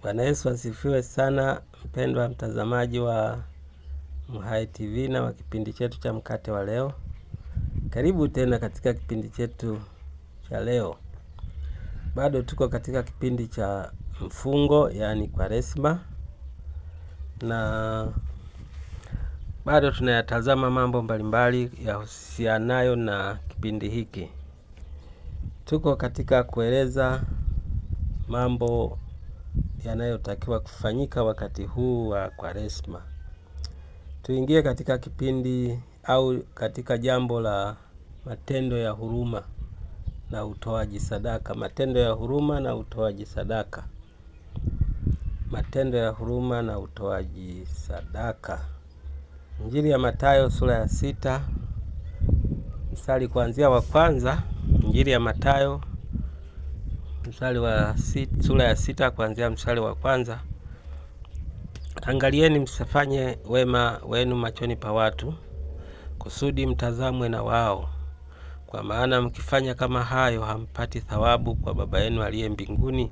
Bwana Yesu asifiwe sana, mpendwa mtazamaji wa MHAE TV na wa kipindi chetu cha mkate wa leo. Karibu tena katika kipindi chetu cha leo. Bado tuko katika kipindi cha mfungo, yani Kwaresma, na bado tunayatazama mambo mbalimbali yahusianayo na kipindi hiki. Tuko katika kueleza mambo yanayotakiwa kufanyika wakati huu wa Kwaresma. Tuingie katika kipindi au katika jambo la matendo ya huruma na utoaji sadaka. Matendo ya huruma na utoaji sadaka. Matendo ya huruma na utoaji sadaka. Injili ya Mathayo sura ya 6 mstari kuanzia wa kwanza. Injili ya Mathayo sura ya 6 kuanzia mstari wa kwanza. Angalieni msifanye wema wenu machoni pa watu, kusudi mtazamwe na wao. Kwa maana mkifanya kama hayo hampati thawabu kwa Baba yenu aliye mbinguni.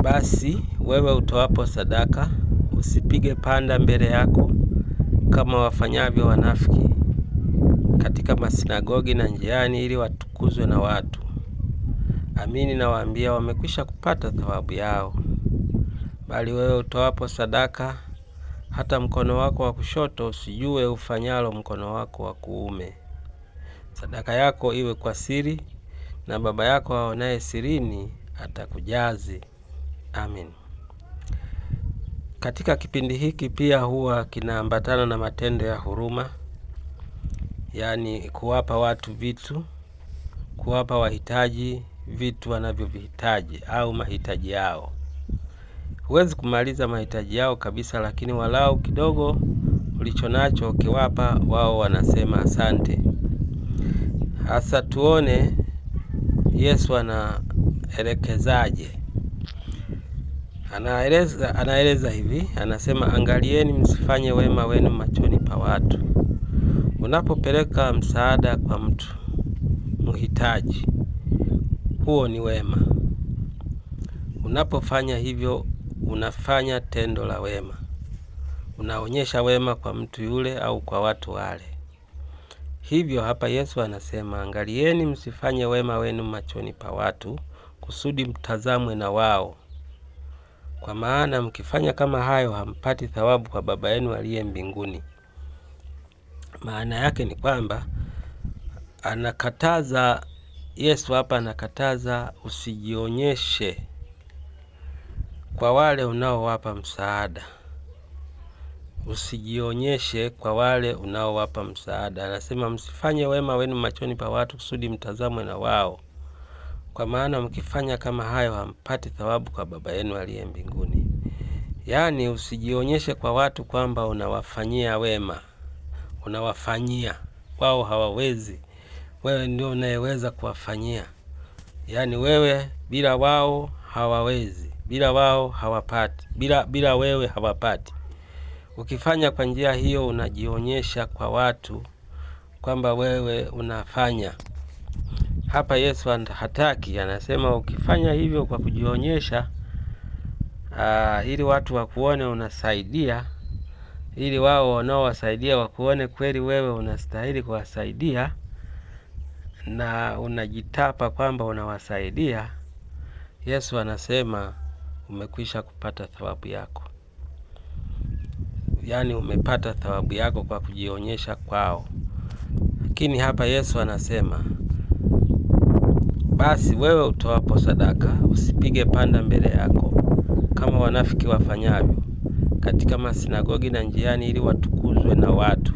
Basi wewe utoapo sadaka, usipige panda mbele yako kama wafanyavyo wanafiki katika masinagogi na njiani, ili watukuzwe na watu. Amini nawaambia, wamekwisha kupata thawabu yao. Bali wewe utoapo sadaka, hata mkono wako wa kushoto usijue ufanyalo mkono wako wa kuume. Sadaka yako iwe kwa siri, na Baba yako aonaye sirini atakujazi. Amen. Katika kipindi hiki pia huwa kinaambatana na matendo ya huruma, yani kuwapa watu vitu, kuwapa wahitaji vitu wanavyovihitaji au mahitaji yao. Huwezi kumaliza mahitaji yao kabisa, lakini walau kidogo ulichonacho ukiwapa, wao wanasema asante. Hasa tuone Yesu anaelekezaje. Anaeleza hivi, anasema angalieni msifanye wema wenu machoni pa watu. Unapopeleka msaada kwa mtu mhitaji, huo ni wema. Unapofanya hivyo unafanya tendo la wema. Unaonyesha wema kwa mtu yule au kwa watu wale. Hivyo hapa Yesu anasema angalieni msifanye wema wenu machoni pa watu, kusudi mtazamwe na wao. Kwa maana mkifanya kama hayo hampati thawabu kwa Baba yenu aliye mbinguni. Maana yake ni kwamba Yesu hapa anakataza usijionyeshe kwa wale unaowapa msaada. Usijionyeshe kwa wale unaowapa msaada. Anasema msifanye wema wenu machoni pa watu, kusudi mtazamwe na wao. Kwa maana mkifanya kama hayo hampati thawabu kwa Baba yenu aliye mbinguni. Yaani usijionyeshe kwa watu kwamba unawafanyia wema. Unawafanyia, wao hawawezi. Wewe ndio unayeweza kuwafanyia. Yaani wewe bila wao hawawezi. Bila wao hawapati. Bila wewe hawapati. Ukifanya kwa njia hiyo unajionyesha kwa watu kwamba wewe unafanya. Hapa Yesu hataki, anasema ukifanya hivyo kwa kujionyesha, ili watu wakuone unasaidia, ili wao wanaowasaidia wakuone kweli wewe unastahili kuwasaidia na unajitapa kwamba unawasaidia. Yesu anasema umekwisha kupata thawabu yako. Yani umepata thawabu yako kwa kujionyesha kwao. Lakini hapa Yesu anasema basi wewe utoapo sadaka, usipige panda mbele yako kama wanafiki wafanyavyo katika masinagogi na njiani, ili watukuzwe na watu.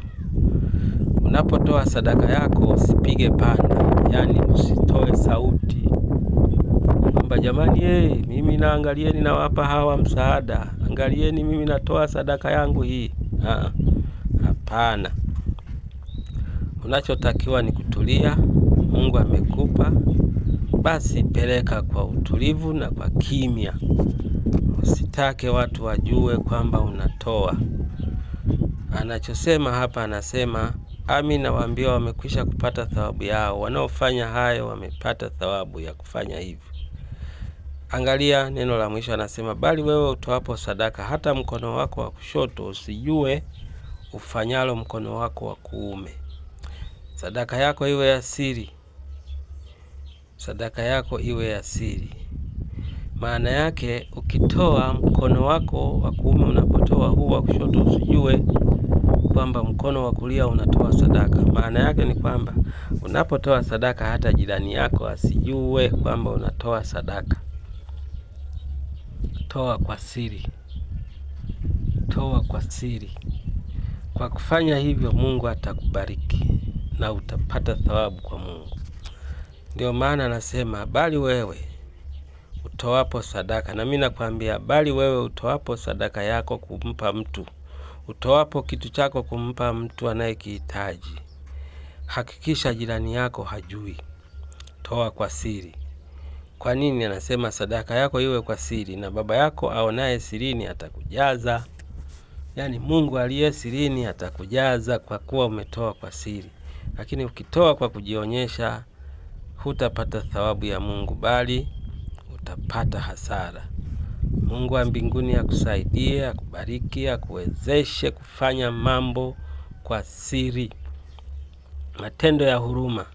Unapotoa sadaka yako usipige panda, yani usitoe sauti kwamba jamani mimi naangalieni nawapa hawa msaada, angalieni mimi natoa sadaka yangu hii. Hapana. Unachotakiwa ni kutulia. Mungu amekupa, basi peleka kwa utulivu na kwa kimya. Usitake watu wajue kwamba unatoa. Anachosema hapa, anasema Amin nawaambia wamekwisha kupata thawabu yao. Wanaofanya hayo wamepata thawabu ya kufanya hivyo. Angalia neno la mwisho, anasema bali wewe utoapo sadaka, hata mkono wako wa kushoto usijue ufanyalo mkono wako wa kuume. Sadaka yako iwe ya siri. Sadaka yako iwe ya siri. Maana yake ukitoa mkono wako wa kuume, unapotoa huu wa kushoto usijue kwamba mkono wa kulia unatoa sadaka. Maana yake ni kwamba unapotoa sadaka hata jirani yako asijue kwamba unatoa sadaka. Toa kwa siri. Toa kwa siri. Kwa kufanya hivyo Mungu atakubariki na utapata thawabu kwa Mungu. Ndio maana anasema bali wewe utoapo sadaka, na mimi nakwambia bali wewe utoapo sadaka yako kumpa mtu, utoapo kitu chako kumpa mtu anayekihitaji, hakikisha jirani yako hajui. Toa kwa siri. Kwa nini anasema sadaka yako iwe kwa siri? Na Baba yako aonaye sirini atakujaza. Yaani Mungu aliye sirini atakujaza kwa kuwa umetoa kwa siri. Lakini ukitoa kwa kujionyesha, hutapata thawabu ya Mungu, bali utapata hasara. Mungu wa mbinguni akusaidie, akubariki, akuwezeshe kufanya mambo kwa siri. Matendo ya huruma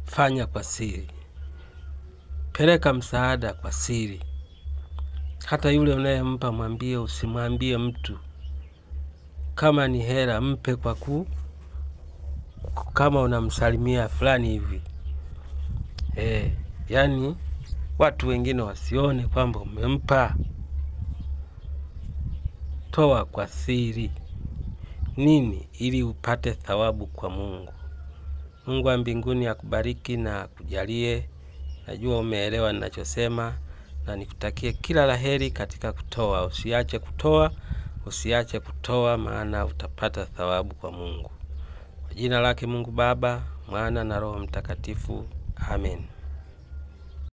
fanya kwa siri. Peleka msaada kwa siri. Hata yule unayempa mwambie, usimwambie mtu. Kama ni hela mpe kwa kama unamsalimia fulani hivi. Yani watu wengine wasione kwamba umempa. Toa kwa siri. Nini? Ili upate thawabu kwa Mungu. Mungu wa mbinguni akubariki na kujalie. Najua umeelewa ninachosema, na nikutakie kila laheri katika kutoa. Usiache kutoa, maana utapata thawabu kwa Mungu. Kwa jina lake Mungu Baba, Mwana na Roho Mtakatifu. Amen.